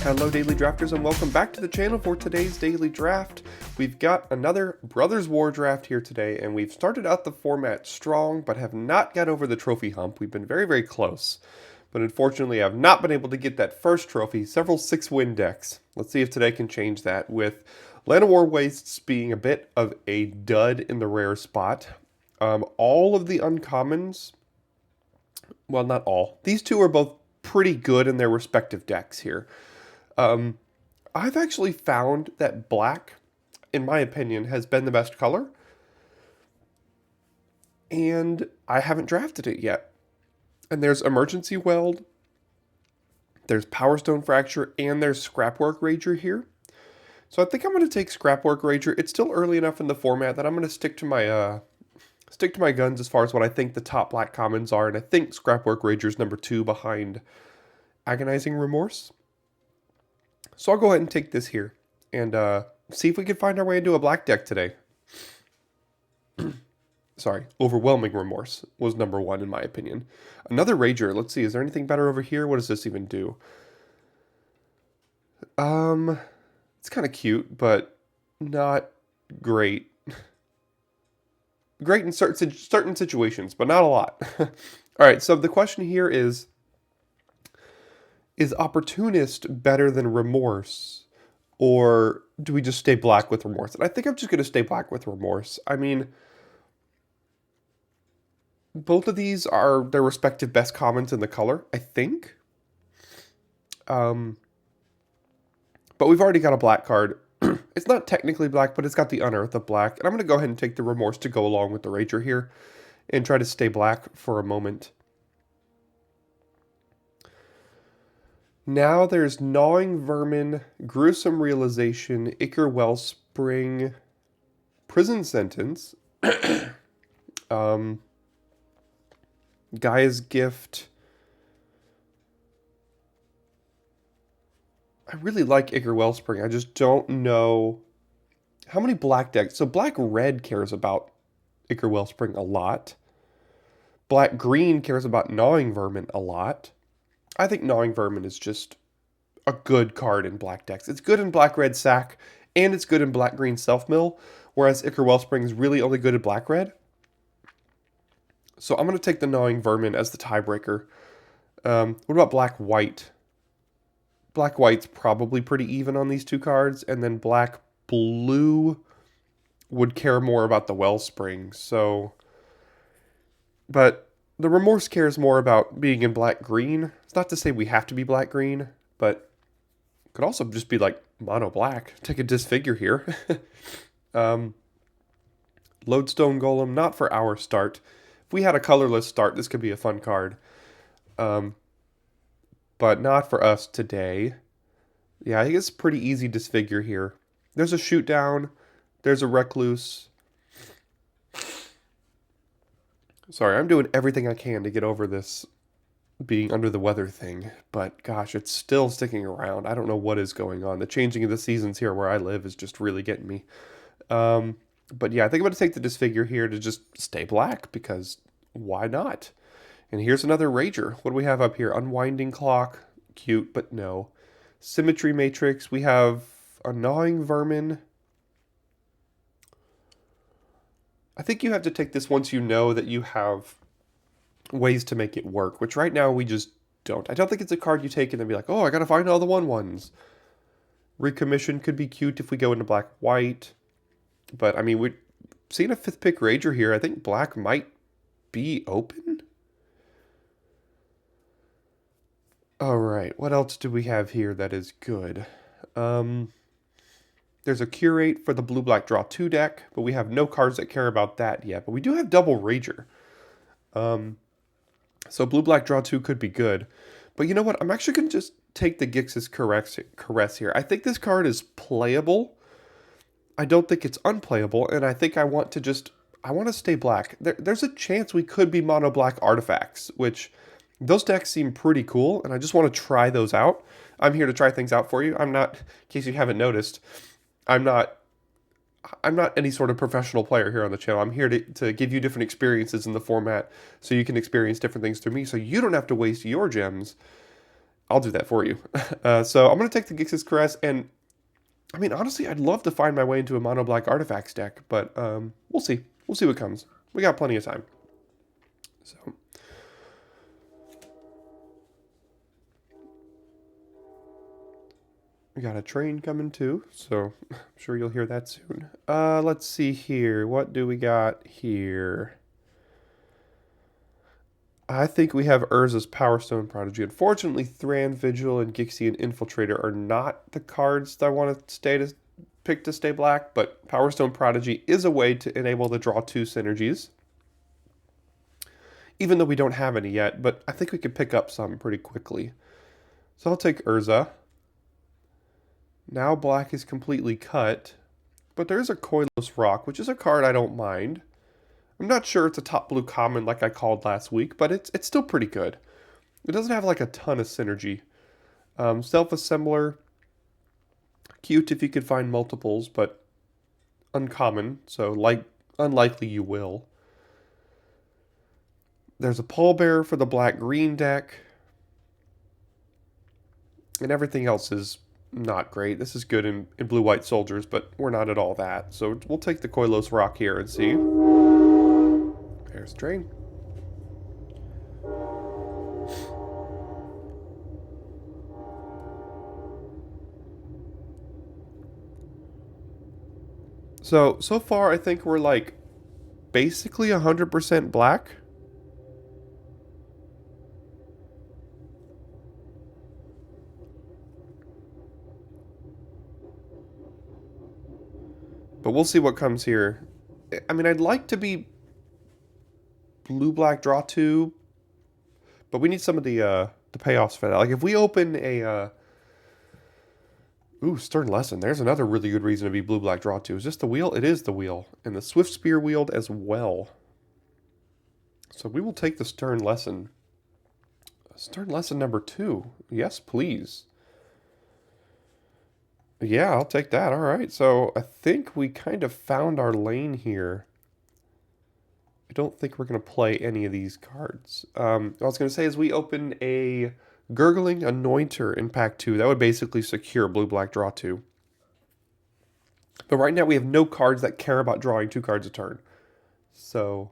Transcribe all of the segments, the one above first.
Hello Daily Drafters and welcome back to the channel for today's Daily Draft. We've got another Brothers War draft here today, and we've started out the format strong but have not got over the trophy hump. We've been very close, but unfortunately I've not been able to get that first trophy, several 6-win decks. Let's see if today can change that, with Land of War Wastes being a bit of a dud in the rare spot. All of the uncommons, well, not all. These two are both pretty good in their respective decks here. I've actually found that black, in my opinion, has been the best color, and I haven't drafted it yet. And there's Emergency Weld, there's Power Stone Fracture, and there's Scrapwork Rager here. So I think I'm going to take Scrapwork Rager. It's still early enough in the format that I'm going to stick to my guns as far as what I think the top black commons are, and I think Scrapwork Rager is number 2 behind Agonizing Remorse. So I'll go ahead and take this here and see if we can find our way into a black deck today. Sorry, Overwhelming Remorse was number 1 in my opinion. Another Rager. Let's see, is there anything better over here? What does this even do? It's kind of cute, but not great. Great in certain situations, but not a lot. All right, so the question here is Opportunist better than Remorse? Or do we just stay black with Remorse? And I think I'm just going to stay black with Remorse. I mean, both of these are their respective best commons in the color, I think. But we've already got a black card. It's not technically black, but it's got the Unearth of black. And I'm going to go ahead and take the Remorse to go along with the Rager here and try to stay black for a moment. Now there's Gnawing Vermin, Gruesome Realization, Ichor Wellspring, Prison Sentence, Gaia's Gift. I really like Ichor Wellspring. I just don't know how many black decks. So Black-Red cares about Ichor Wellspring a lot. Black-Green cares about Gnawing Vermin a lot. I think Gnawing Vermin is just a good card in black decks. It's good in Black-Red Sack, and it's good in Black-Green Self-Mill, whereas Ichor Wellspring is really only good in Black-Red. So I'm going to take the Gnawing Vermin as the tiebreaker. What about Black-White? Black-White's probably pretty even on these two cards, and then Black-Blue would care more about the Wellspring, so... But the Remorse cares more about being in Black-Green. It's not to say we have to be Black-Green, but it could also just be like mono-black. Take a Disfigure here. Lodestone Golem, not for our start. If we had a colorless start, this could be a fun card. But not for us today. Yeah, I think it's pretty easy Disfigure here. There's a Shoot Down. There's a Recluse. Sorry, I'm doing everything I can to get over this being under the weather thing, but gosh, it's still sticking around. I don't know what is going on. The changing of the seasons here where I live is just really getting me. But yeah, I think I'm going to take the Disfigure here to just stay black, because why not? And here's another Rager. What do we have up here? Unwinding Clock. Cute, but no. Symmetry Matrix. We have a Gnawing Vermin. I think you have to take this once you know that you have ways to make it work, which right now we just don't. I don't think it's a card you take and then be like, oh, I gotta find all the 1/1s. Recommission could be cute if we go into Black-White. But, I mean, we're seeing a 5th pick Rager here. I think black might be open. Alright, what else do we have here that is good? There's a Curate for the Blue-Black Draw 2 deck, but we have no cards that care about that yet. But we do have double Rager. So Blue-Black Draw 2 could be good. But you know what? I'm actually going to just take the Gix's Caress here. I think this card is playable. I don't think it's unplayable, and I think I want to stay black. There's a chance we could be mono-black Artifacts, which those decks seem pretty cool, and I just want to try those out. I'm here to try things out for you. I'm not, in case you haven't noticed, I'm not any sort of professional player here on the channel. I'm here to give you different experiences in the format so you can experience different things through me, so you don't have to waste your gems I'll do that for you. So I'm going to take the Gix's Caress, and I mean, honestly, I'd love to find my way into a mono black artifacts deck, but we'll see. We'll see what comes. We got plenty of time. So we got a train coming too, so I'm sure you'll hear that soon. Let's see here. What do we got here? I think we have Urza's Power Stone Prodigy. Unfortunately, Thran, Vigil, and Gixian Infiltrator are not the cards that I want to pick to stay black, but Power Stone Prodigy is a way to enable the draw 2 synergies. Even though we don't have any yet, but I think we could pick up some pretty quickly. So I'll take Urza. Now black is completely cut, but there's a Coilless Rock, which is a card I don't mind. I'm not sure it's a top blue common like I called last week, but it's still pretty good. It doesn't have like a ton of synergy. Self-assembler, cute if you could find multiples, but uncommon, so unlikely you will. There's a pallbearer for the black-green deck, and everything else is not great. This is good in blue-white soldiers, but we're not at all that. So we'll take the Coilless Rock here and see. There's the train. So far I think we're like basically 100% black. But we'll see what comes here. I mean, I'd like to be blue-black draw 2, but we need some of the payoffs for that. Like if we open a ooh, Stern Lesson. There's another really good reason to be blue-black draw 2. Is this the wheel? It is the wheel. And the Swift Spear wield as well. So we will take the Stern Lesson. Stern Lesson number 2. Yes, please. Yeah, I'll take that. All right. So I think we kind of found our lane here. I don't think we're going to play any of these cards. I was going to say as we open a Gurgling Anointer in pack 2, that would basically secure blue-black draw 2. But right now we have no cards that care about drawing 2 cards a turn. So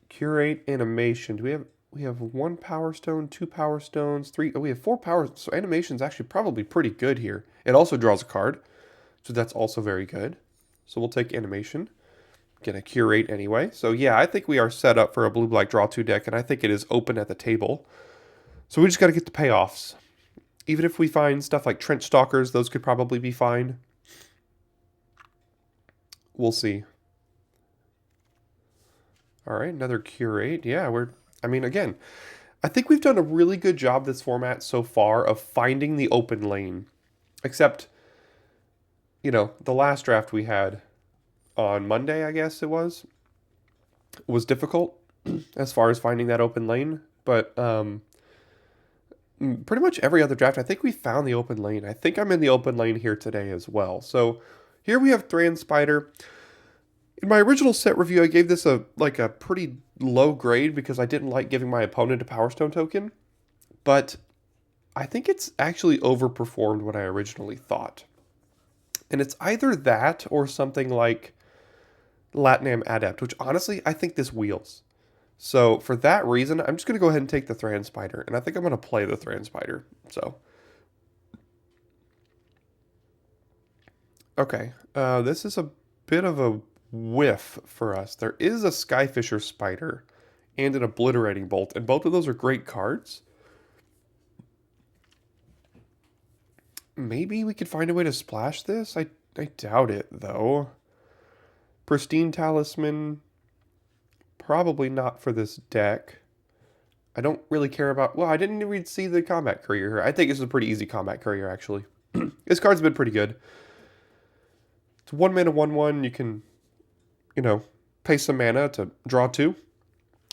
curate animation. We have 1 power stone, 2 power stones, 3. Oh, we have 4 powers. So animation's actually probably pretty good here. It also draws a card, so that's also very good. So we'll take animation. Gonna curate anyway. So yeah, I think we are set up for a blue-black draw 2 deck, and I think it is open at the table. So we just got to get the payoffs. Even if we find stuff like Trench Stalkers, those could probably be fine. We'll see. All right, another curate. Yeah, I mean, again, I think we've done a really good job this format so far of finding the open lane. Except, you know, the last draft we had on Monday, I guess it was difficult as far as finding that open lane. But pretty much every other draft, I think we found the open lane. I think I'm in the open lane here today as well. So here we have Thran Spider. In my original set review, I gave this a pretty low grade because I didn't like giving my opponent a Power Stone token. But I think it's actually overperformed what I originally thought. And it's either that or something like Latinam Adept, which honestly, I think this wheels. So for that reason, I'm just going to go ahead and take the Thran Spider. And I think I'm going to play the Thran Spider. So, okay. This is a bit of a whiff for us. There is a Skyfisher Spider and an Obliterating Bolt. And both of those are great cards. Maybe we could find a way to splash this? I doubt it, though. Pristine Talisman. Probably not for this deck. I don't really care about... Well, I didn't even see the Combat Courier here. I think this is a pretty easy Combat Courier, actually. This card's been pretty good. It's 1 mana, 1/1. You can, you know, pay some mana to draw 2.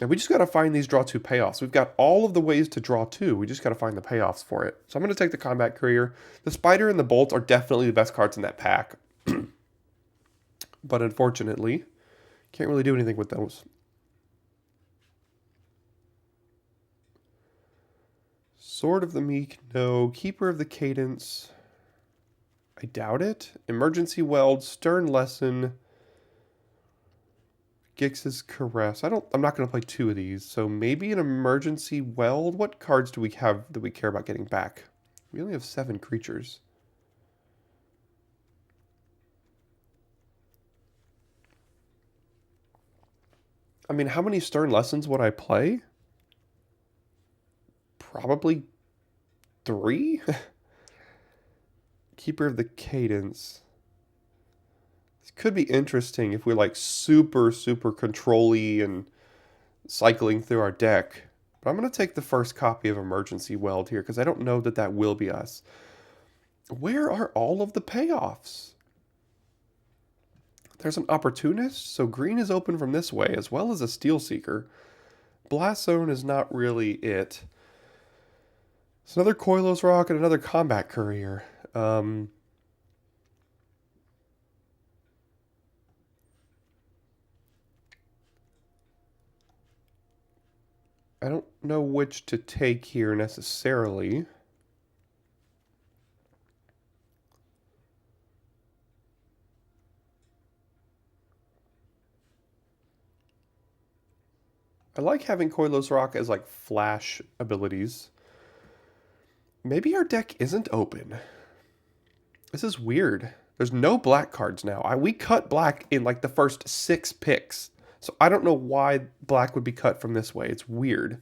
And we just got to find these draw 2 payoffs. We've got all of the ways to draw 2. We just got to find the payoffs for it. So I'm going to take the Combat Courier. The Spider and the Bolt are definitely the best cards in that pack. But unfortunately, can't really do anything with those. Sword of the Meek, no. Keeper of the Cadence, I doubt it. Emergency Weld, Stern Lesson, Gix's Caress. I'm not going to play two of these, so maybe an Emergency Weld. What cards do we have that we care about getting back? We only have 7 creatures. I mean, how many Stern Lessons would I play? Probably 3? Keeper of the Cadence. This could be interesting if we're like super control-y and cycling through our deck. But I'm going to take the first copy of Emergency Weld here because I don't know that that will be us. Where are all of the payoffs? There's an Opportunist, so green is open from this way, as well as a Steel Seeker. Blast Zone is not really it. It's another Koilos Rock and another Combat Courier. I don't know which to take here necessarily. I like having Koilos Rock as like flash abilities. Maybe our deck isn't open. This is weird. There's no black cards now. We cut black in like the first 6 picks. So I don't know why black would be cut from this way. It's weird.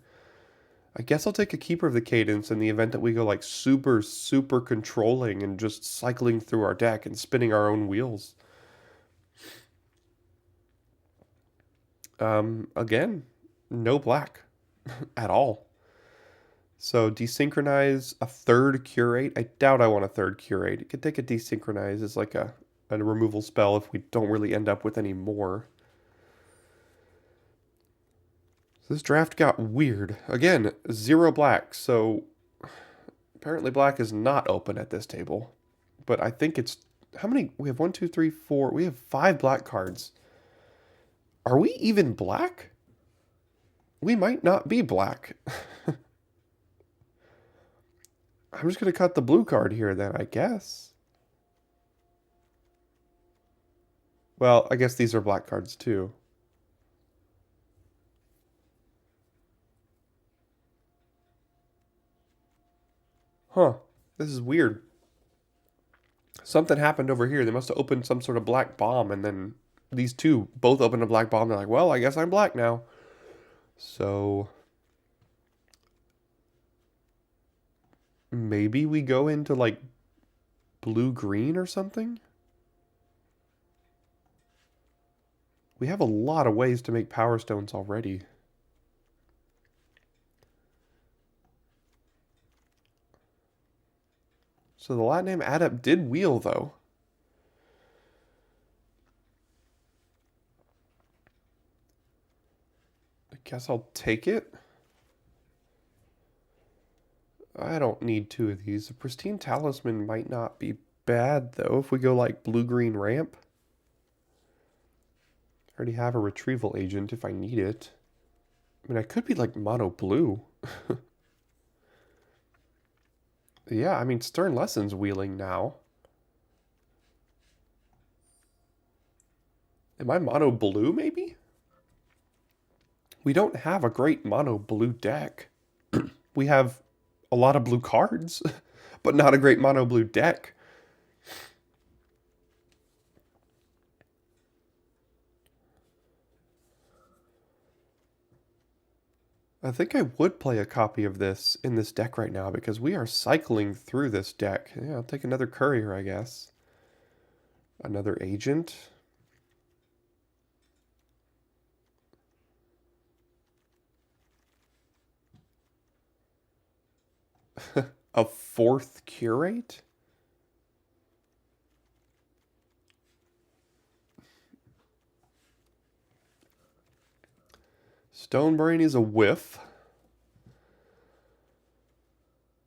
I guess I'll take a Keeper of the Cadence in the event that we go like super controlling and just cycling through our deck and spinning our own wheels. Again, no black at all. So desynchronize a 3rd Curate. I doubt I want a 3rd Curate. You could take a desynchronize as like a removal spell if we don't really end up with any more. So this draft got weird. Again, 0 black, so apparently black is not open at this table. But I think it's... How many? We have 1, 2, 3, 4. We have 5 black cards. Are we even black? We might not be black. I'm just going to cut the blue card here then, I guess. Well, I guess these are black cards too. Huh. This is weird. Something happened over here. They must have opened some sort of black bomb, and then these two both opened a black bomb. They're like, well, I guess I'm black now. So... maybe we go into, like, blue-green or something? We have a lot of ways to make Power Stones already. So the Latin name Adept did wheel, though. I guess I'll take it. I don't need 2 of these. A Pristine Talisman might not be bad, though, if we go, like, blue-green ramp. I already have a Retrieval Agent if I need it. I mean, I could be, like, mono blue. Yeah, I mean, Stern Lesson's wheeling now. Am I mono blue, maybe? We don't have a great mono blue deck. We have a lot of blue cards, but not a great mono blue deck. I think I would play a copy of this in this deck right now because we are cycling through this deck. Yeah, I'll take another Courier, I guess. Another Agent. A 4th Curate? Stonebrain is a whiff.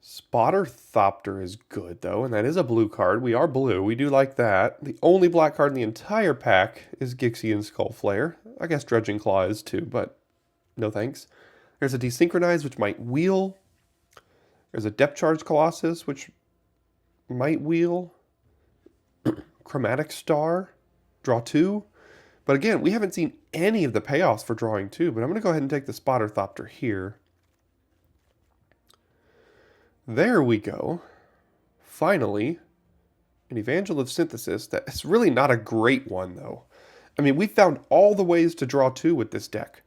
Spotter Thopter is good, though, and that is a blue card. We are blue. We do like that. The only black card in the entire pack is Gixian Skullflare. I guess Dredging Claw is too, but no thanks. There's a Desynchronize, which might wheel. There's a Depth Charge Colossus, which might wheel. Chromatic Star, draw 2. But again, we haven't seen any of the payoffs for drawing 2, but I'm going to go ahead and take the Spotter Thopter here. There we go. Finally, an Evangel of Synthesis. That's really not a great one, though. I mean, we found all the ways to draw 2 with this deck.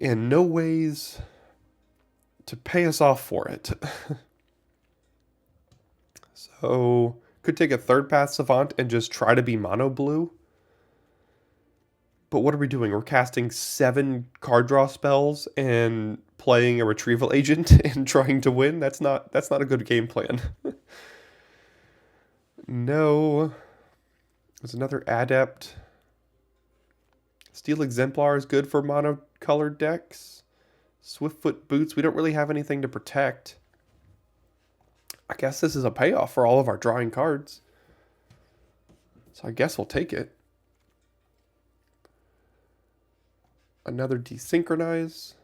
And no ways to pay us off for it. So, could take a third path Savant and just try to be mono blue. But what are we doing? We're casting 7 card draw spells and playing a retrieval agent and trying to win? That's not a good game plan. No. There's another Adept. Steel Exemplar is good for monocolored decks. Swiftfoot Boots, we don't really have anything to protect. I guess this is a payoff for all of our drawing cards. So I guess we'll take it. Another Desynchronize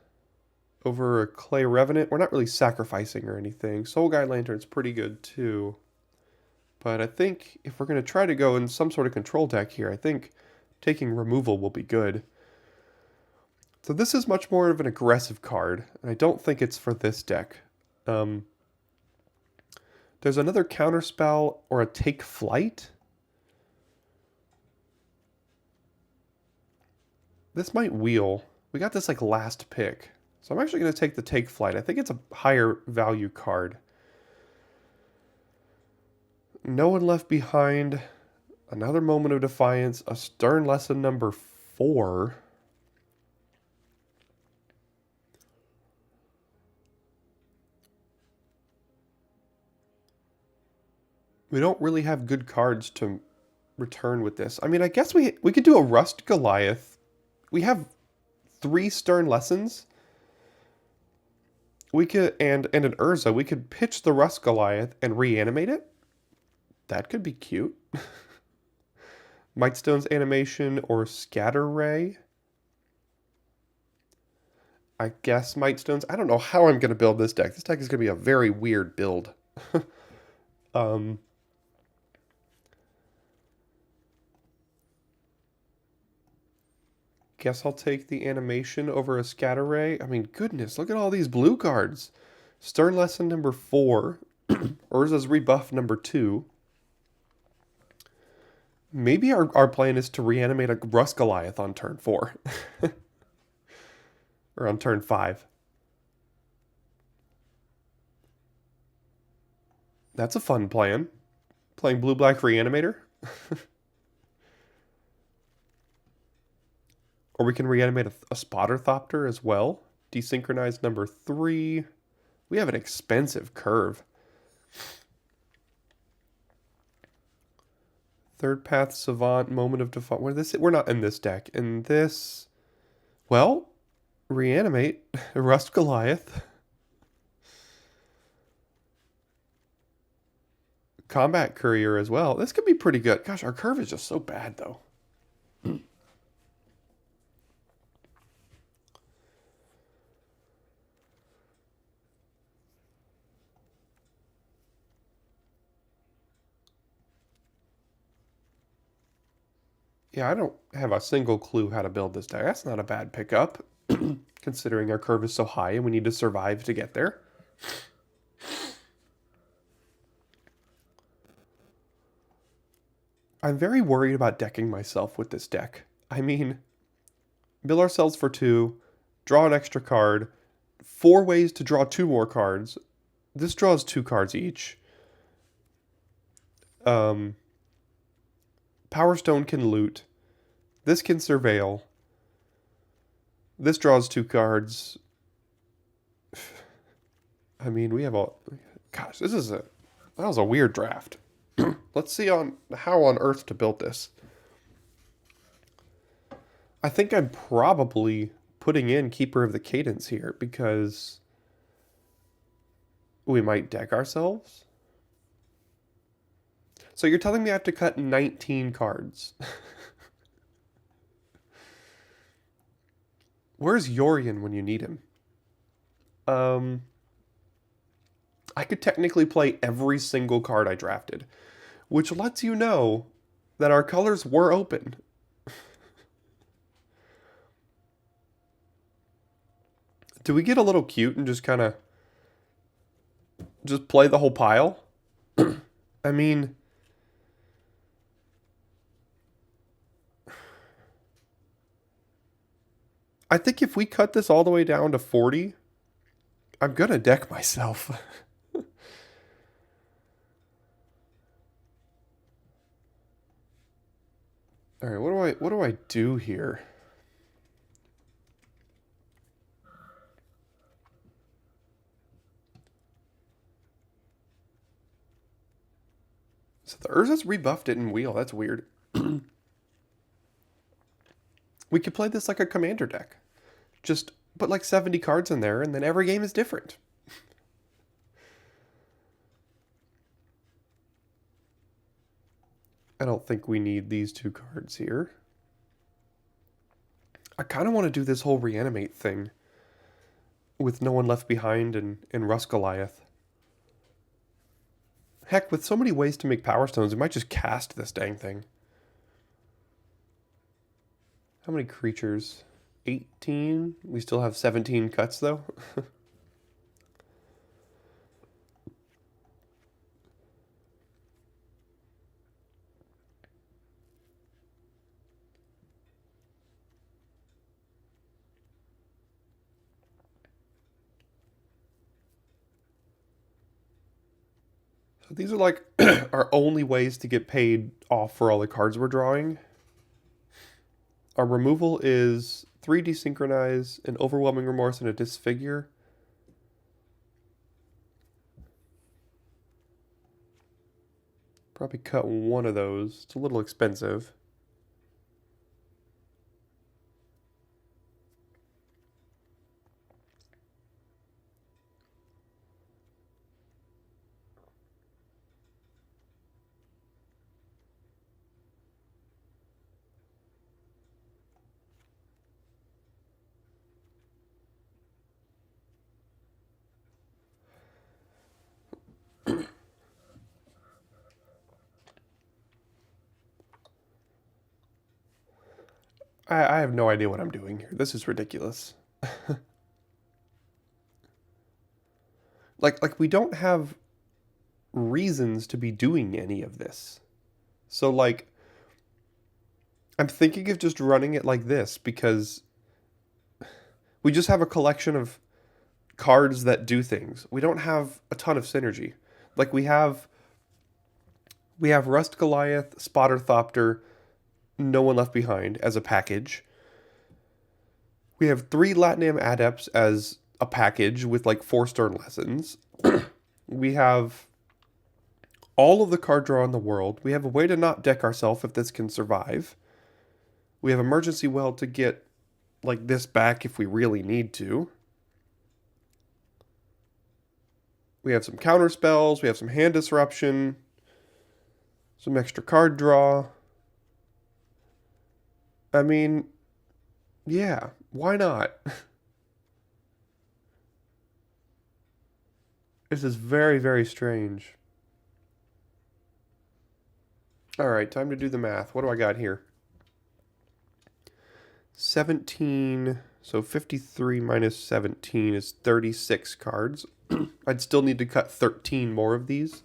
over a Clay Revenant. We're not really sacrificing or anything. Soul Guide Lantern's pretty good too. But I think if we're going to try to go in some sort of control deck here, I think taking removal will be good. So this is much more of an aggressive card, and I don't think it's for this deck. There's another counterspell or a Take Flight. This might wheel. We got this like last pick. So I'm actually going to take the Take Flight. I think it's a higher value card. No One Left Behind. Another Moment of Defiance. A Stern Lesson number 4. We don't really have good cards to return with this. I mean, I guess we could do a Rust Goliath. We have 3 Stern Lessons. We could and an Urza. We could pitch the Rust Goliath and reanimate it. That could be cute. Mightstone's Animation or Scatter Ray. I guess Mightstone's. I don't know how I'm going to build this deck. This deck is going to be a very weird build. Guess I'll take the animation over a Scatter Ray. I mean, goodness, look at all these blue cards. Stern Lesson number 4. Urza's Rebuff number 2. Maybe our plan is to reanimate a Rust Goliath on turn 4. Or on turn 5. That's a fun plan. Playing blue-black Reanimator. Or we can reanimate a Spotter Thopter as well. Desynchronize number 3. We have an expensive curve. Third Path Savant, Moment of Defiance. We're not in this deck. In this, well, reanimate Rust Goliath. Combat Courier as well. This could be pretty good. Gosh, our curve is just so bad though. Yeah, I don't have a single clue how to build this deck. That's not a bad pickup, considering our curve is so high and we need to survive to get there. I'm very worried about decking myself with this deck. I mean, mill ourselves for 2, draw an extra card, 4 ways to draw 2 more cards. This draws 2 cards each. Power Stone can loot. This can surveil. This draws 2 cards. I mean, we have all. Gosh, that was a weird draft. Let's see how on earth to build this. I think I'm probably putting in Keeper of the Cadence here because we might deck ourselves. So you're telling me I have to cut 19 cards. Where's Yorion when you need him? I could technically play every single card I drafted, which lets you know that our colors were open. Do we get a little cute and just kind of just play the whole pile? I mean, I think if we cut this all the way down to 40, I'm gonna deck myself. All right, what do I do here? So the Urza's rebuffed it in wheel. That's weird. We could play this like a commander deck. Just put like 70 cards in there, and then every game is different. I don't think we need these two cards here. I kind of want to do this whole reanimate thing with No One Left Behind and Rust Goliath. Heck, with so many ways to make Power Stones, we might just cast this dang thing. How many creatures? 18? We still have 17 cuts, though? So these are like our only ways to get paid off for all the cards we're drawing. Our removal is 3 Desynchronize, an Overwhelming Remorse, and a Disfigure. Probably cut one of those. It's a little expensive. I have no idea what I'm doing here. This is ridiculous. like we don't have reasons to be doing any of this. So like I'm thinking of just running it like this because we just have a collection of cards that do things. We don't have a ton of synergy. Like we have Rust Goliath, Spotter Thopter, No One Left Behind as a package. We have 3 Latinam Adepts as a package with like 4 Stern Lessons. We have all of the card draw in the world. We have a way to not deck ourselves if this can survive. We have Emergency Well to get like this back if we really need to. We have some counter spells. We have some hand disruption. Some extra card draw. I mean, yeah, why not? This is very, very strange. All right, time to do the math. What do I got here? 17, so 53 minus 17 is 36 cards. I'd still need to cut 13 more of these.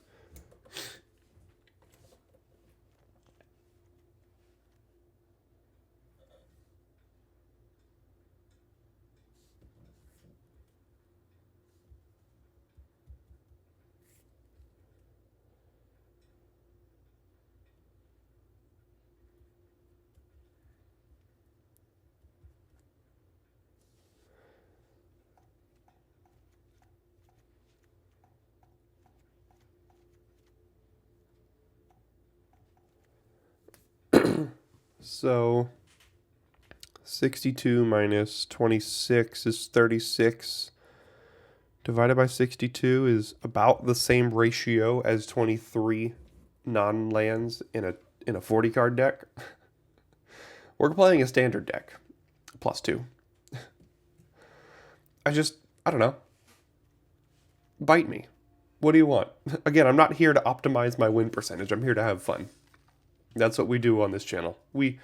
So 62 minus 26 is 36. Divided by 62 is about the same ratio as 23 non-lands in a 40 card deck. We're playing a standard deck. +2. I don't know. Bite me. What do you want? Again, I'm not here to optimize my win percentage. I'm here to have fun. That's what we do on this channel. We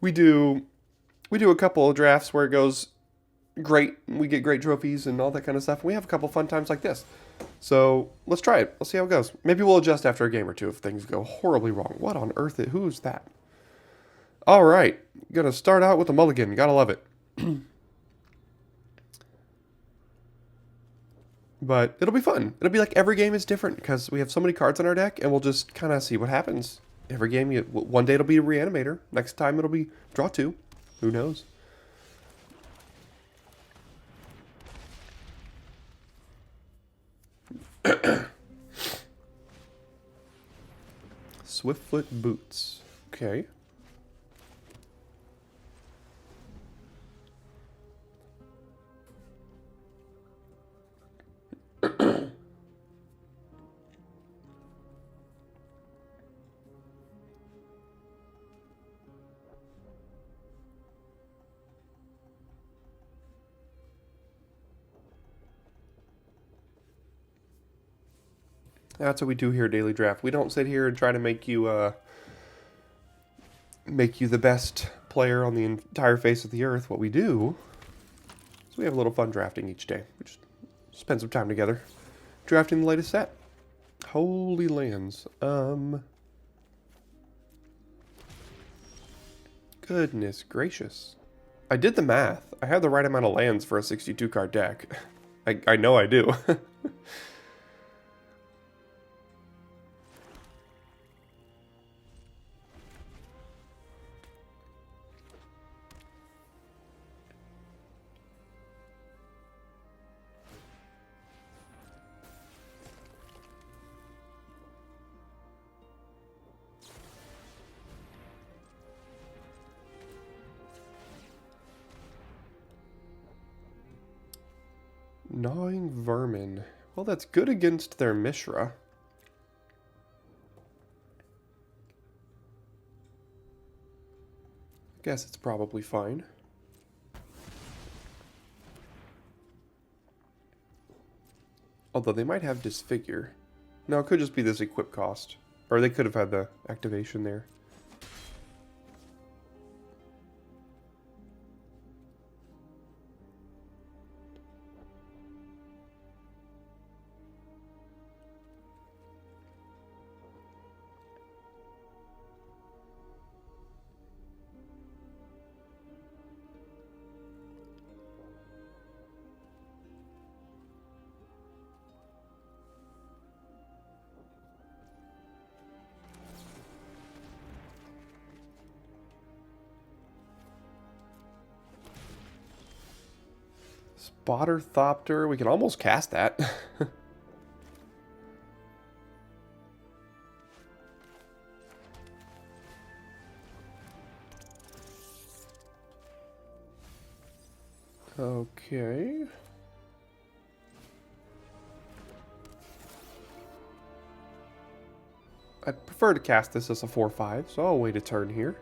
do a couple of drafts where it goes great. We get great trophies and all that kind of stuff. We have a couple fun times like this. So let's try it. Let's see how it goes. Maybe we'll adjust after a game or two if things go horribly wrong. What on earth? Who's that? All right. Gonna start out with a mulligan. Gotta love it. But it'll be fun. It'll be like every game is different because we have so many cards on our deck, and we'll just kind of see what happens. Every game, one day it'll be a Reanimator. Next time it'll be draw 2. Who knows? Swiftfoot Boots. Okay. That's what we do here at Daily Draft. We don't sit here and try to make you the best player on the entire face of the earth. What we do is we have a little fun drafting each day. We just spend some time together drafting the latest set. Holy lands. Goodness gracious. I did the math. I have the right amount of lands for a 62 card deck. I know I do. Gnawing Vermin. Well, that's good against their Mishra. Guess it's probably fine. Although they might have Disfigure. No, it could just be this equip cost. Or they could have had the activation there. Spotter Thopter. We can almost cast that. Okay. I'd prefer to cast this as a 4/5, so I'll wait a turn here.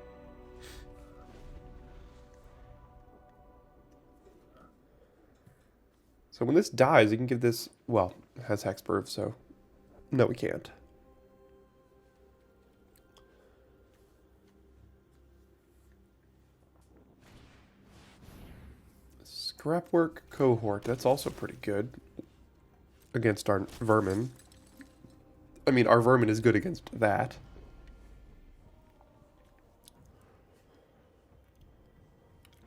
So when this dies, you can give this... Well, it has Hexproof, so... No, we can't. Scrapwork Cohort. That's also pretty good. Against our Vermin. I mean, our Vermin is good against that.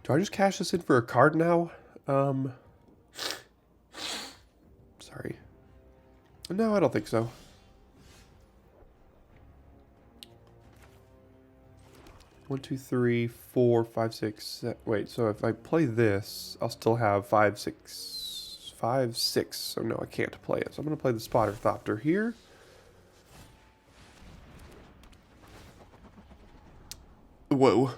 Do I just cash this in for a card now? Sorry. No, I don't think so. One, two, three, four, five, six. Wait, so if I play this, I'll still have 5, 6, 5, 6. So no, I can't play it. So I'm going to play the Spotter Thopter here. Whoa.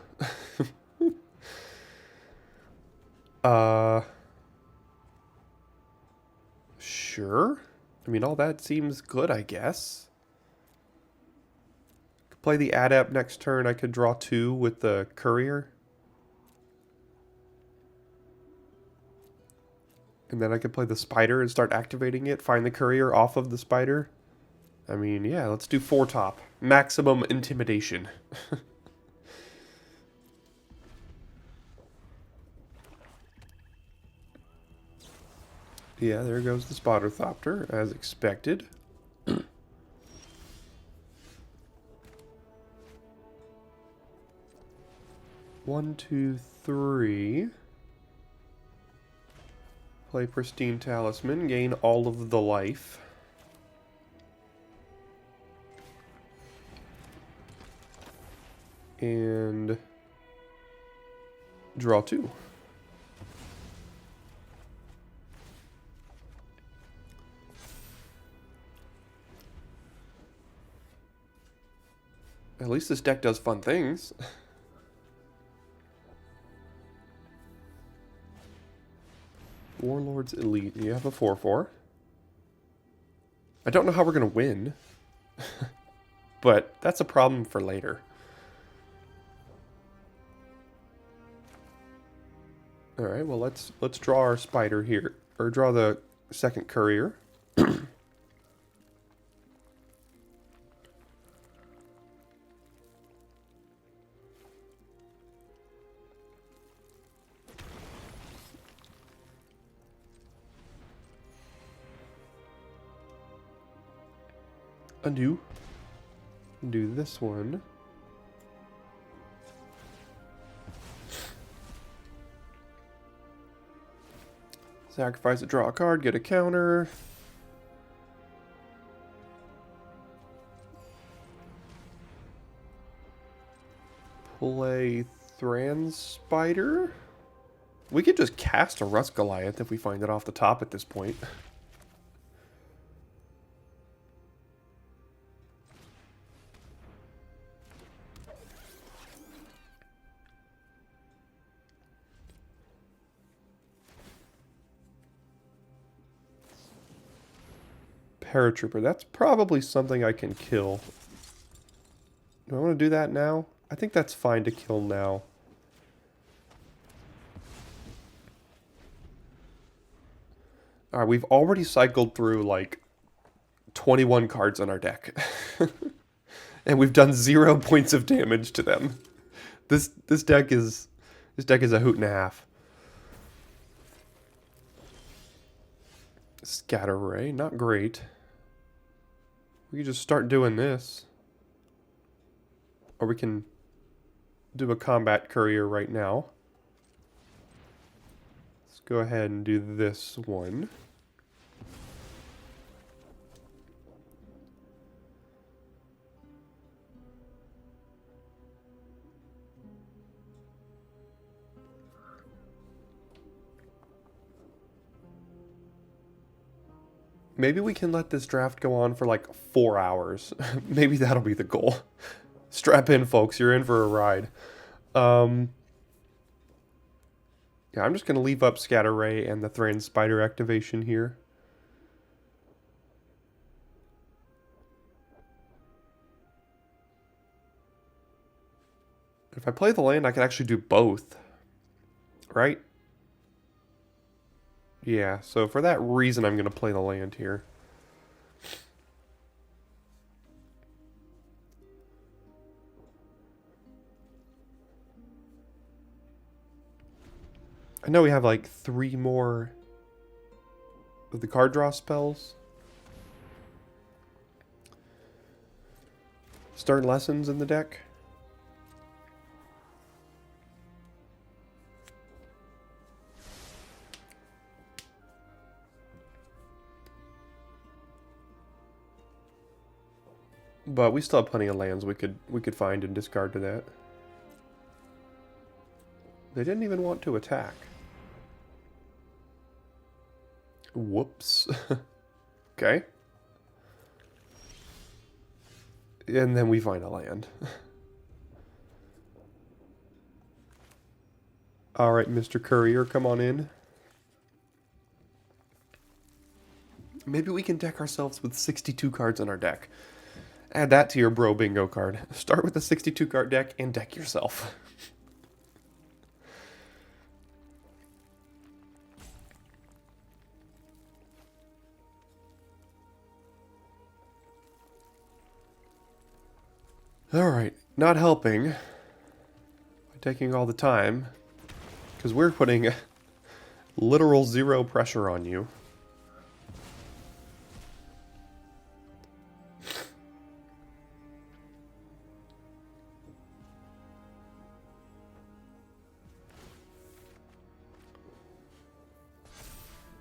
Sure. I mean, all that seems good, I guess. Could play the Adept next turn. I could draw 2 with the Courier. And then I could play the spider and start activating it, find the courier off of the spider. I mean, yeah, let's do 4 top. Maximum intimidation. Yeah, there goes the spotter thopter, as expected. 1, 2, 3. Play Pristine Talisman, gain all of the life. And draw 2. At least this deck does fun things. Warlord's Elite. You have a 4/4. I don't know how we're going to win. But that's a problem for later. Alright, well let's draw our spider here. Or draw the second courier. Undo. Do this one. Sacrifice it, draw a card, get a counter. Play Thran Spider. We could just cast a Rust Goliath if we find it off the top at this point. Paratrooper. That's probably something I can kill. Do I want to do that now? I think that's fine to kill now. Alright, we've already cycled through like 21 cards on our deck. And we've done 0 points of damage to them. This deck is a hoot and a half. Scatter Ray, not great. We can just start doing this. Or we can do a combat courier right now. Let's go ahead and do this one. Maybe we can let this draft go on for like 4 hours. Maybe that'll be the goal. Strap in, folks. You're in for a ride. Yeah, I'm just going to leave up Scatter Ray and the Thran Spider activation here. If I play the land, I can actually do both. Right? Yeah, so for that reason, I'm going to play the land here. I know we have like 3 more of the card draw spells. Stern Lessons in the deck. But we still have plenty of lands we could find and discard to that. They didn't even want to attack. Whoops. Okay. And then we find a land. Alright, Mr. Courier, come on in. Maybe we can deck ourselves with 62 cards on our deck. Add that to your bro bingo card. Start with a 62 card deck and deck yourself. Alright, not helping by taking all the time, because we're putting literal zero pressure on you.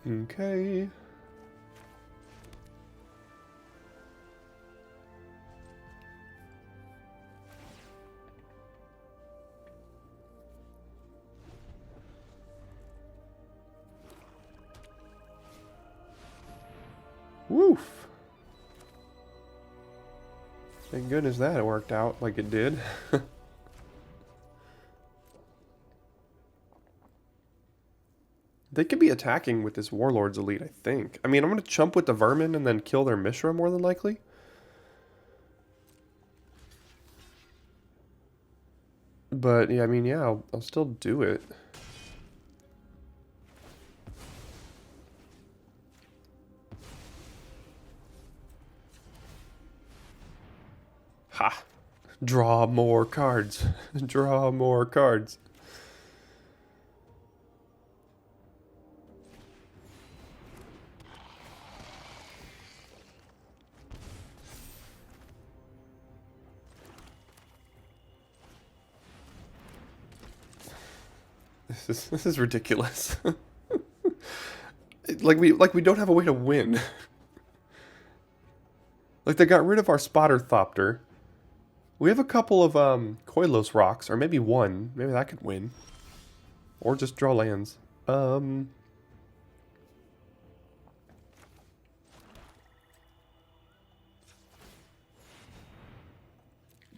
Okay. Woof. Thank goodness that worked out like it did. They could be attacking with this Warlord's Elite, I think. I mean, I'm going to chump with the Vermin and then kill their Mishra more than likely. But, yeah, I mean, yeah, I'll still do it. Ha! Draw more cards. Draw more cards. This is ridiculous. like we don't have a way to win. Like they got rid of our Spotter Thopter. We have a couple of Koilos rocks, or maybe one. Maybe that could win. Or just draw lands.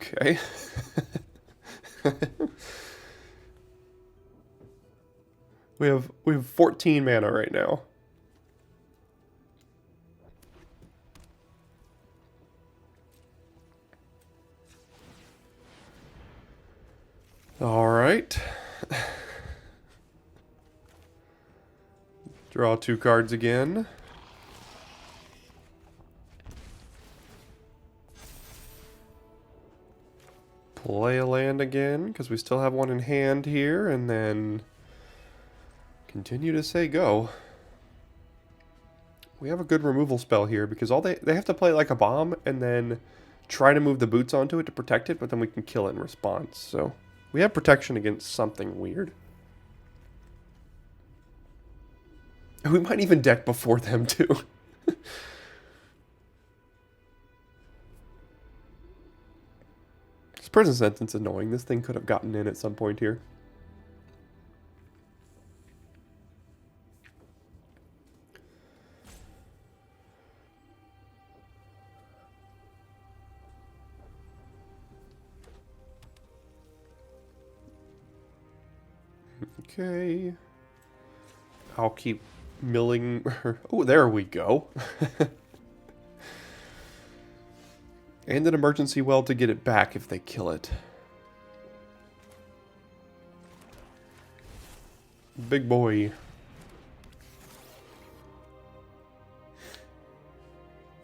Okay. we have 14 mana right now. All right. Draw 2 cards again. Play a land again, because we still have one in hand here, and then continue to say go. We have a good removal spell here, because all they have to play like a bomb, and then try to move the boots onto it to protect it, but then we can kill it in response, so we have protection against something weird. We might even deck before them, too. This prison sentence is annoying. This thing could have gotten in at some point here. Okay. I'll keep milling. Oh, there we go. And an emergency well to get it back if they kill it. Big boy.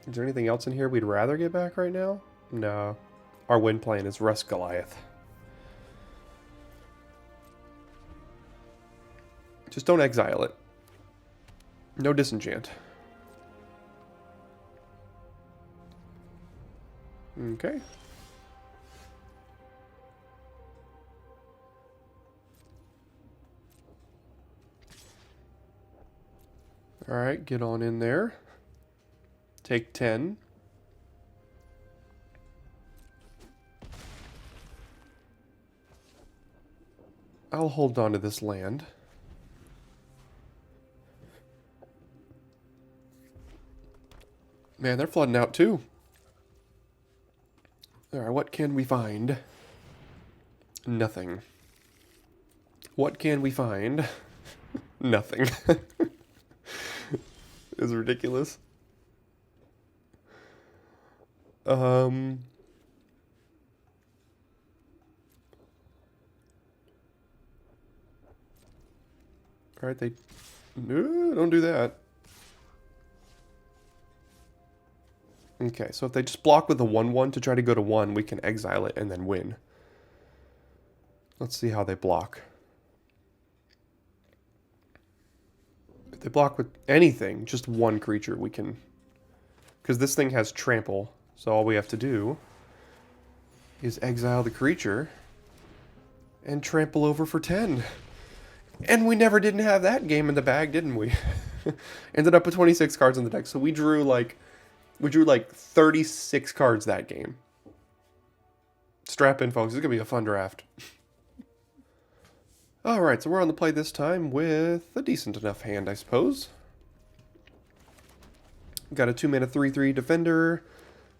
Is there anything else in here we'd rather get back right now? No. Our win plan is Rust Goliath. Just don't exile it. No disenchant. Okay. Alright, get on in there. Take 10. I'll hold on to this land. Man, they're flooding out too. Alright, what can we find? Nothing. What can we find? Nothing. It's ridiculous. Alright, they... No, don't do that. Okay, so if they just block with a 1/1 to try to go to 1, we can exile it and then win. Let's see how they block. If they block with anything, just one creature, we can... Because this thing has trample, so all we have to do is exile the creature and trample over for 10. And we never didn't have that game in the bag, didn't we? Ended up with 26 cards in the deck, so we drew like 36 cards that game. Strap in, folks. It's going to be a fun draft. Alright, so we're on the play this time with a decent enough hand, I suppose. Got a 2-mana 3/3 defender.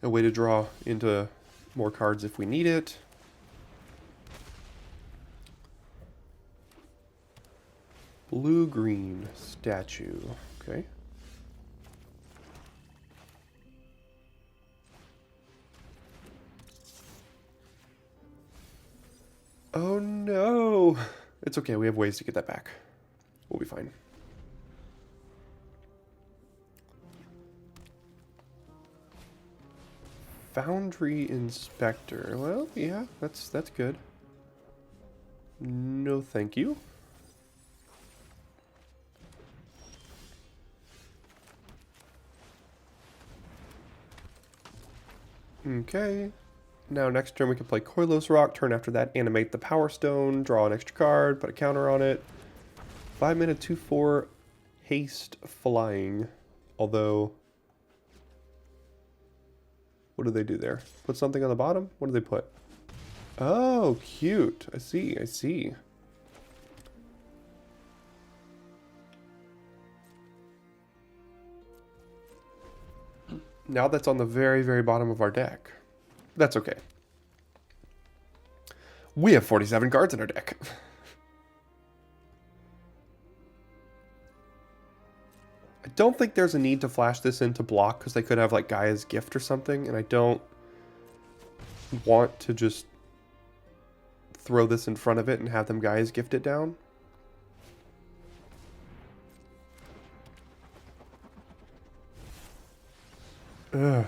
A way to draw into more cards if we need it. Blue-green statue. Okay. Oh no! It's okay, we have ways to get that back. We'll be fine. Foundry Inspector. Well, yeah, that's good. No, thank you. Okay. Now next turn we can play Coilos Rock. Turn after that, animate the Power Stone, draw an extra card, put a counter on it. 5-mana 2/4 haste flying. Although, what do they do there? Put something on the bottom? What do they put? Oh, cute. I see, I see. Now that's on the very, very bottom of our deck. That's okay. We have 47 cards in our deck. I don't think there's a need to flash this into block because they could have like Gaia's Gift or something, and I don't want to just throw this in front of it and have them Gaia's Gift it down. Ugh.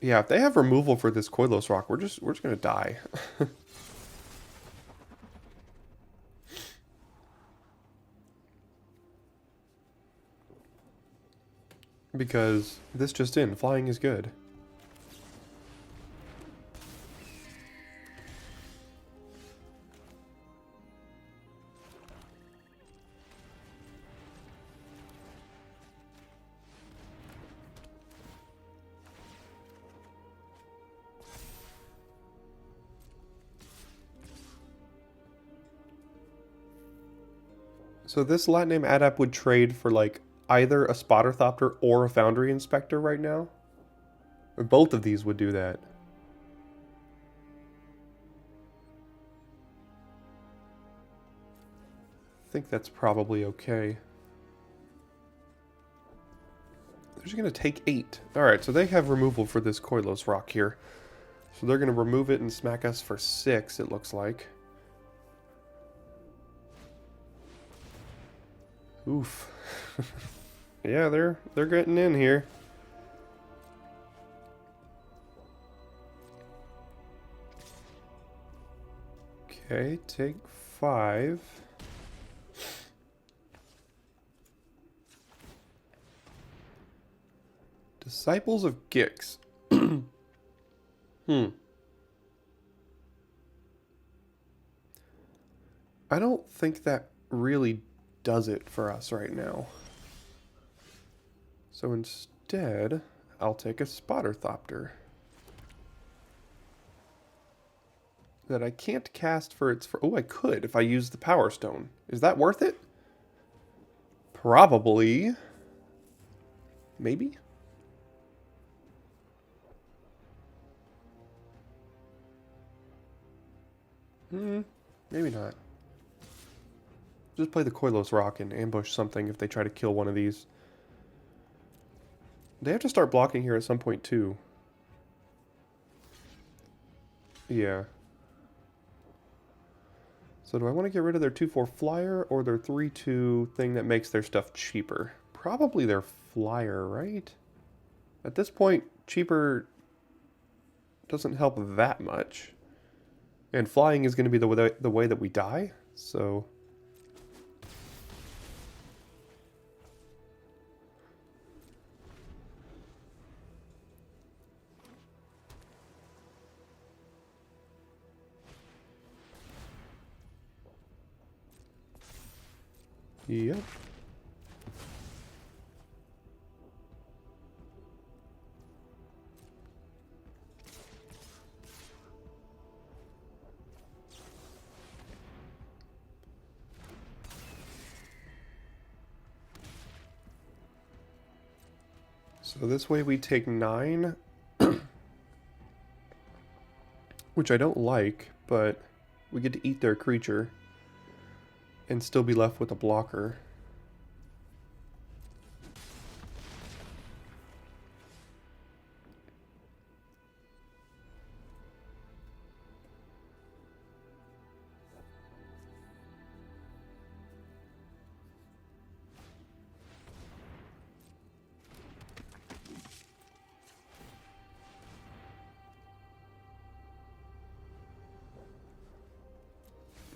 Yeah, if they have removal for this Coilos Rock, we're just gonna die. Because this just in, flying is good. So this Latin name adept would trade for like either a Spotter Thopter or a Foundry Inspector right now. Or both of these would do that. I think that's probably okay. They're just going to take 8. Alright, so they have removal for this Coilos Rock here. So they're going to remove it and smack us for 6, it looks like. Oof. Yeah, they're getting in here. Okay, take 5. Disciples of Gix. I don't think that really does it for us right now. So instead, I'll take a Spotter Thopter. That I can't cast for its... Oh, I could if I use the Power Stone. Is that worth it? Probably. Maybe? Maybe not. Just play the Coilos Rock and ambush something if they try to kill one of these. They have to start blocking here at some point too. Yeah. So do I want to get rid of their 2/4 flyer or their 3/2 thing that makes their stuff cheaper? Probably their flyer, right? At this point, cheaper doesn't help that much. And flying is going to be the way that we die, so... Yep. So this way we take 9, which I don't like, but we get to eat their creature and still be left with a blocker.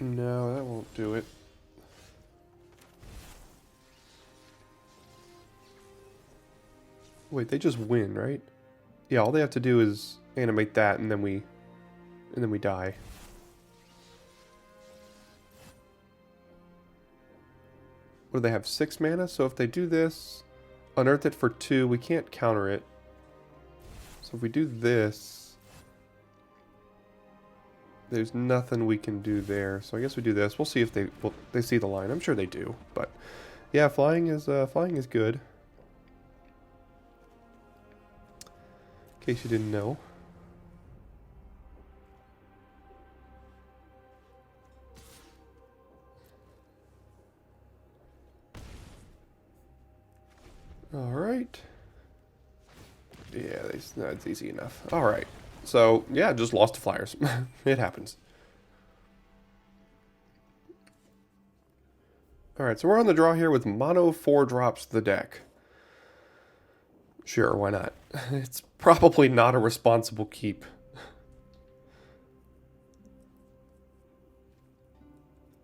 No, that won't do it. Wait, they just win, right? Yeah, all they have to do is animate that and then we die. What do they have? 6 mana? So if they do this, unearth it for 2, we can't counter it. So if we do this, there's nothing we can do there. So I guess we do this. We'll see if they see the line. I'm sure they do, but yeah, flying is good. In case you didn't know. All right. Yeah, that's easy enough. All right. So, yeah, just lost to flyers. It happens. All right, so we're on the draw here with mono 4 drops to the deck. Sure, why not? It's probably not a responsible keep.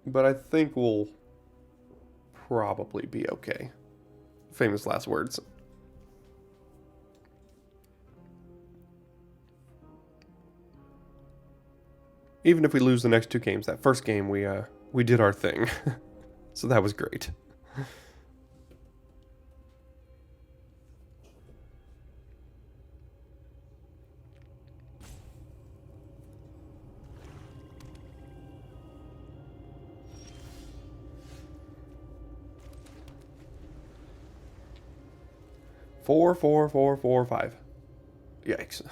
But I think we'll probably be okay. Famous last words. Even if we lose the next 2 games, that first game we did our thing. So that was great. Four, 5. Yikes.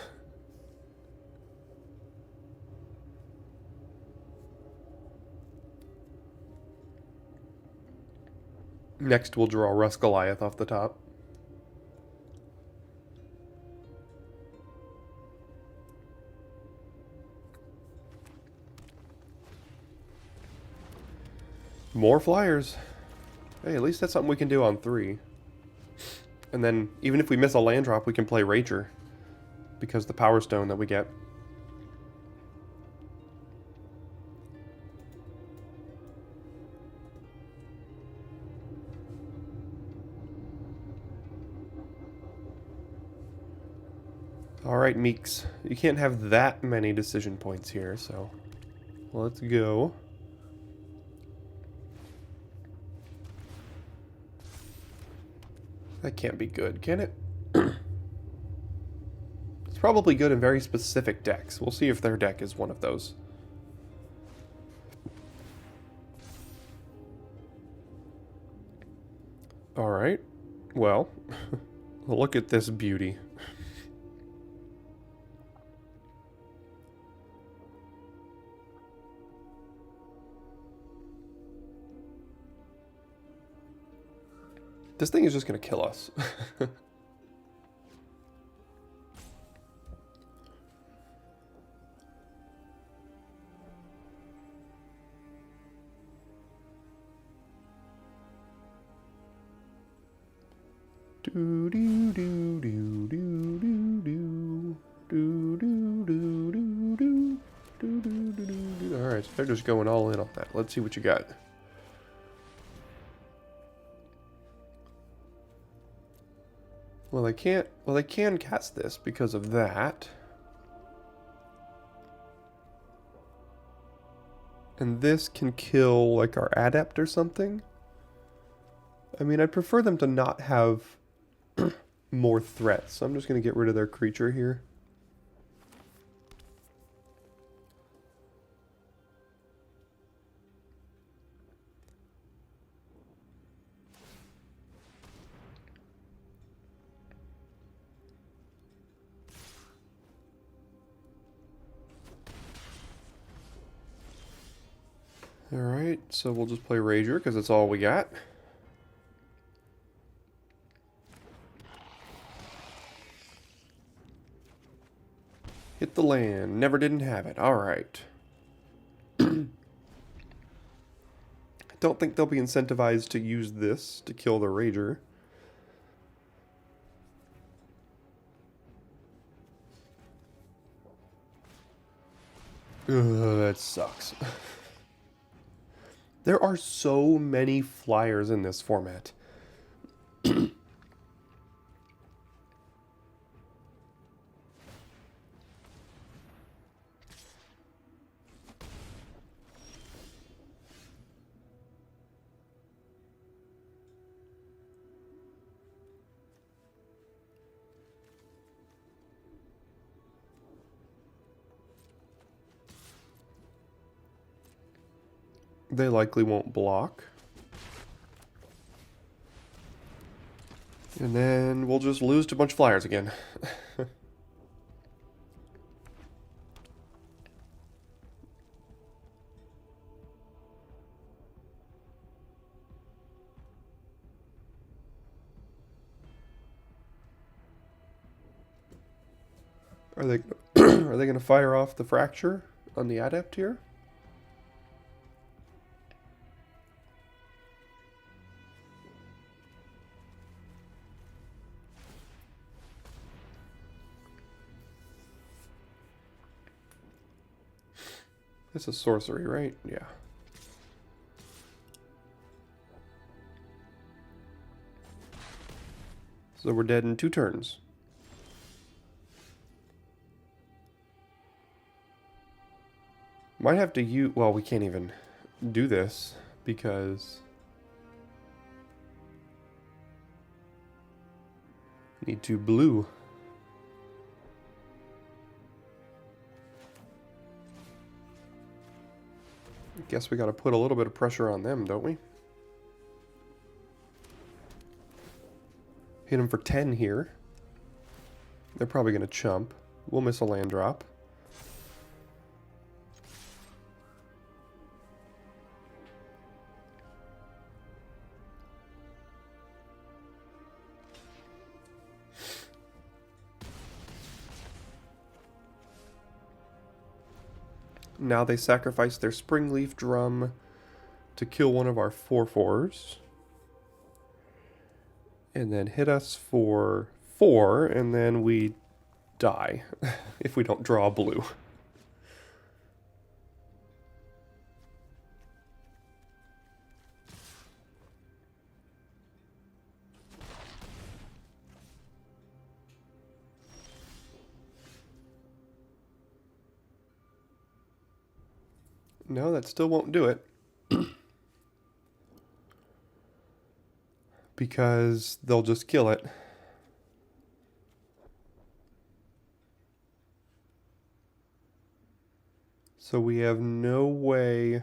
Next, we'll draw Russ Goliath off the top. More flyers. Hey, at least that's something we can do on 3. And then, even if we miss a land drop, we can play Rager. Because the Power Stone that we get. Alright, Meeks. You can't have that many decision points here, so let's go. That can't be good, can it? It's probably good in very specific decks. We'll see if their deck is one of those. Alright. Well, look at this beauty. This thing is just going to kill us. Do do do do do Alright, so they're just going all in on that. Let's see what you got. Well, they can't... Well, they can cast this because of that. And this can kill, like, our adept or something. I mean, I'd prefer them to not have more threats. So I'm just going to get rid of their creature here. Alright, so we'll just play Rager because that's all we got. Hit the land. Never didn't have it. Alright. I don't think they'll be incentivized to use this to kill the Rager. Ugh, that sucks. There are so many flyers in this format. They likely won't block. And then we'll just lose to a bunch of flyers again. Are they are they going to fire off the fracture on the adept here? This is sorcery, right? Yeah. So we're dead in 2 turns. Might have to use... Well, we can't even do this because... Need 2 blue. Guess we gotta put a little bit of pressure on them, don't we? Hit them for 10 here. They're probably gonna chump. We'll miss a land drop. Now they sacrifice their Springleaf Drum to kill one of our 4/4s. And then hit us for 4, and then we die if we don't draw blue. No, that still won't do it. Because they'll just kill it. So we have no way...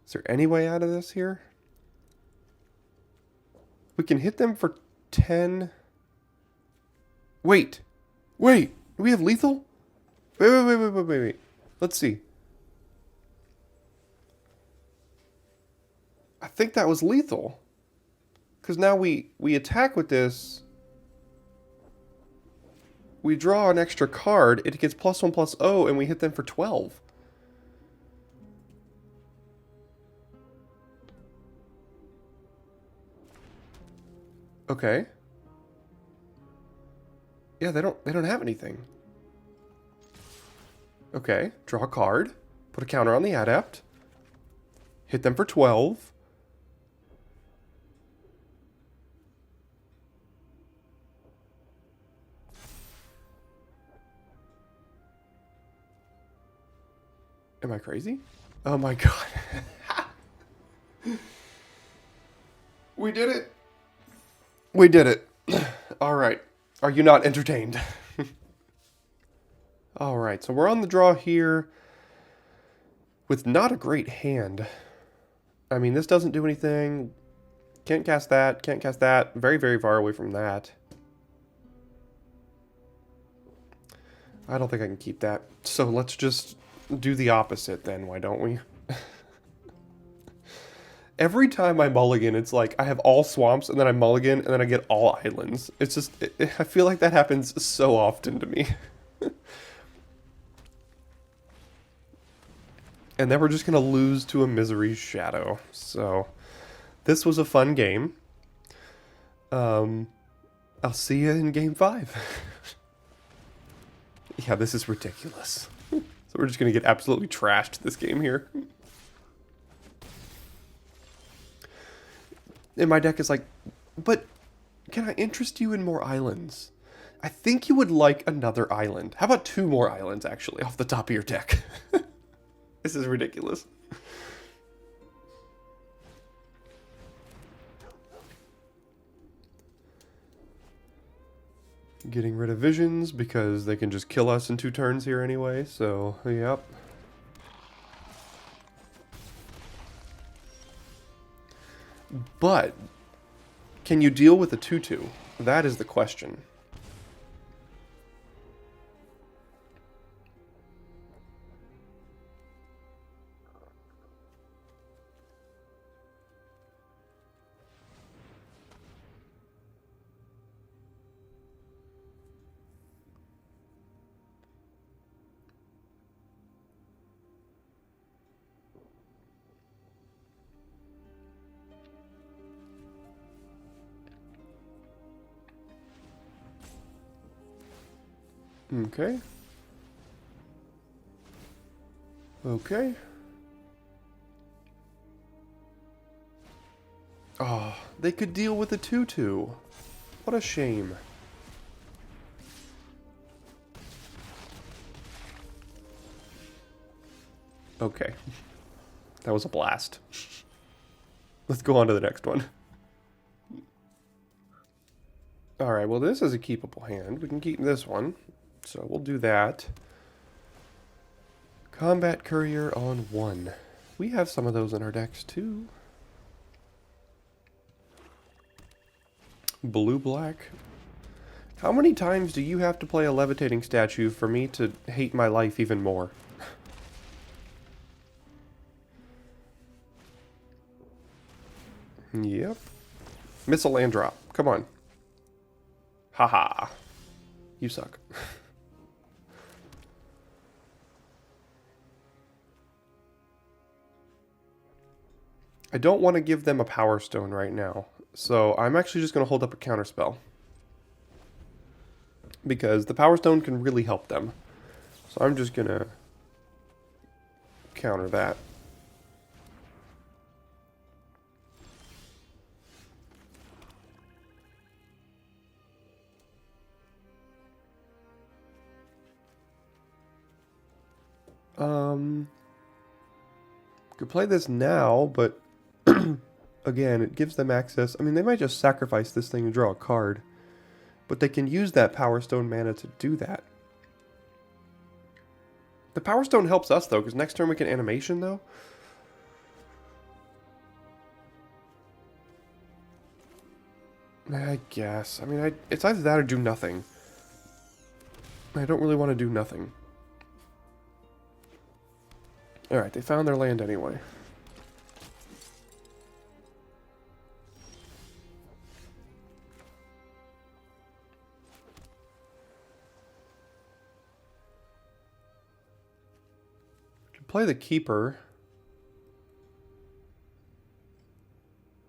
Is there any way out of this here? We can hit them for 10... Wait! Wait! Do we have lethal? Wait. Let's see. I think that was lethal. Because now we attack with this. We draw an extra card. It gets +1/+0, and we hit them for 12. Okay. Yeah, they don't have anything. Okay, draw a card. Put a counter on the adept. Hit them for 12. Am I crazy? Oh my god. We did it. We did it. All right. Are you not entertained? All right, so we're on the draw here with not a great hand. I mean, this doesn't do anything. Can't cast that. Can't cast that. Very, very far away from that. I don't think I can keep that. So let's just do the opposite then, why don't we? Every time I mulligan, it's like I have all swamps, and then I mulligan, and then I get all islands. It's just, I feel like that happens so often to me. And then we're just going to lose to a Misery's Shadow. So, this was a fun game. I'll see you in Game 5. Yeah, this is ridiculous. So we're just going to get absolutely trashed this game here. And my deck is like, but can I interest you in more islands? I think you would like another island. How about 2 more islands, actually, off the top of your deck? This is ridiculous. Getting rid of visions because they can just kill us in 2 turns here anyway, so, yep. But, can you deal with a 2/2? That is the question. Okay. Okay. Oh, they could deal with a 2/2. What a shame. Okay. That was a blast. Let's go on to the next one. Alright, well this is a keepable hand. We can keep this one. So we'll do that. Combat Courier on 1. We have some of those in our decks too. Blue-black. How many times do you have to play a levitating statue for me to hate my life even more? Yep. Missile land drop. Come on. Haha. You suck. I don't want to give them a Power Stone right now. So I'm actually just going to hold up a counterspell. Because the Power Stone can really help them. So I'm just going to counter that. Could play this now, but again, it gives them access. I mean, they might just sacrifice this thing and draw a card, but they can use that Power Stone mana to do that. The Power Stone helps us, though, because next turn we can animation, though. I guess. I mean, it's either that or do nothing. I don't really want to do nothing. Alright, they found their land anyway. Could play the Keeper.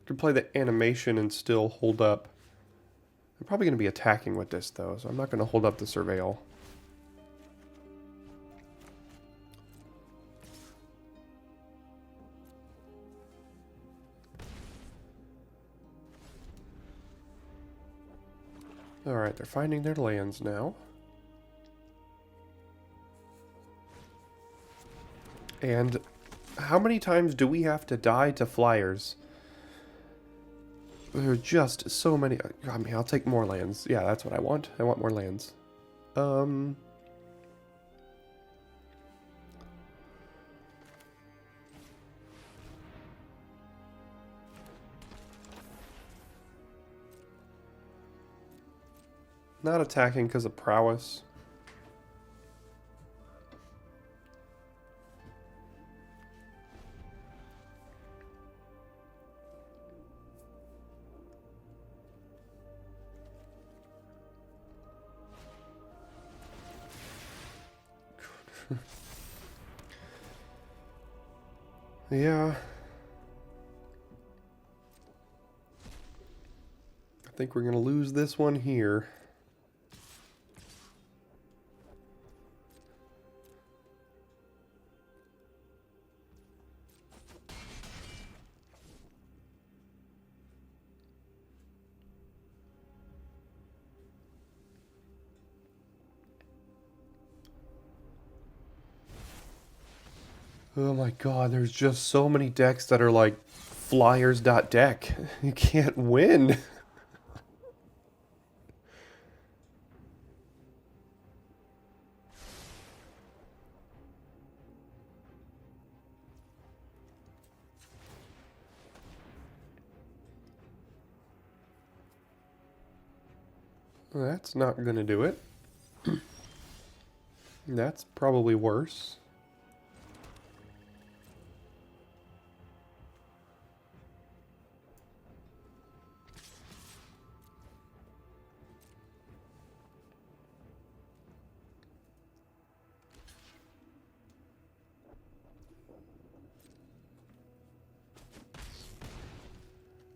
Could play the animation and still hold up. I'm probably going to be attacking with this, though, so I'm not going to hold up the Surveil. Alright, they're finding their lands now. And how many times do we have to die to flyers? There are just so many. I mean, I'll take more lands. Yeah, that's what I want. I want more lands. Not attacking because of prowess. Yeah. I think we're going to lose this one here. Oh my god, there's just so many decks that are like flyers.deck. You can't win. That's not gonna do it. That's probably worse.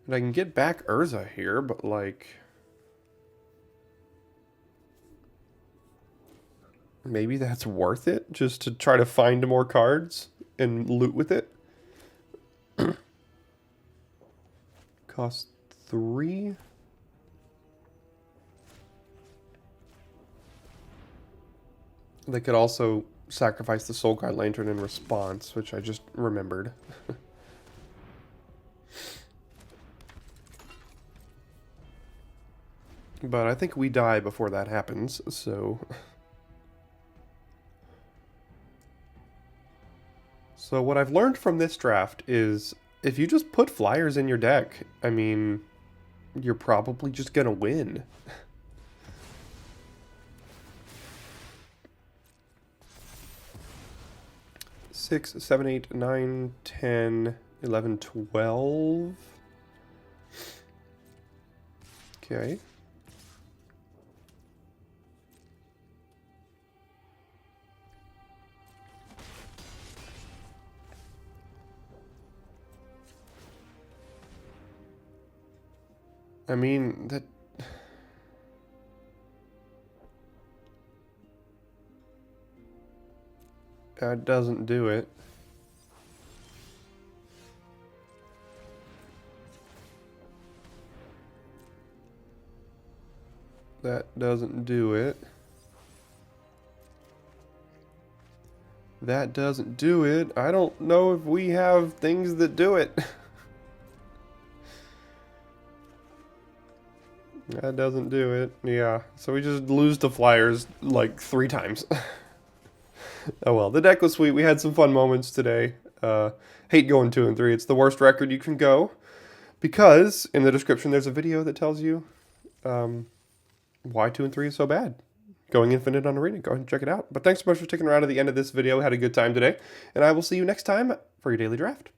And I can get back Urza here, but like... maybe that's worth it, just to try to find more cards and loot with it. Cost 3. They could also sacrifice the Soul Guide Lantern in response, which I just remembered. But I think we die before that happens, so... So what I've learned from this draft is if you just put flyers in your deck, I mean, you're probably just gonna win. Six, 7, 8, 9, 10, 11, 12. Okay. I mean, that doesn't do it. That doesn't do it. That doesn't do it. I don't know if we have things that do it. That doesn't do it. Yeah, so we just lose to flyers like 3 times. Oh well, the deck was sweet. We had some fun moments today. Hate going 2 and 3. It's the worst record you can go. Because in the description there's a video that tells you why 2 and 3 is so bad. Going Infinite on Arena. Go ahead and check it out. But thanks so much for sticking around to the end of this video. Had a good time today. And I will see you next time for your daily draft.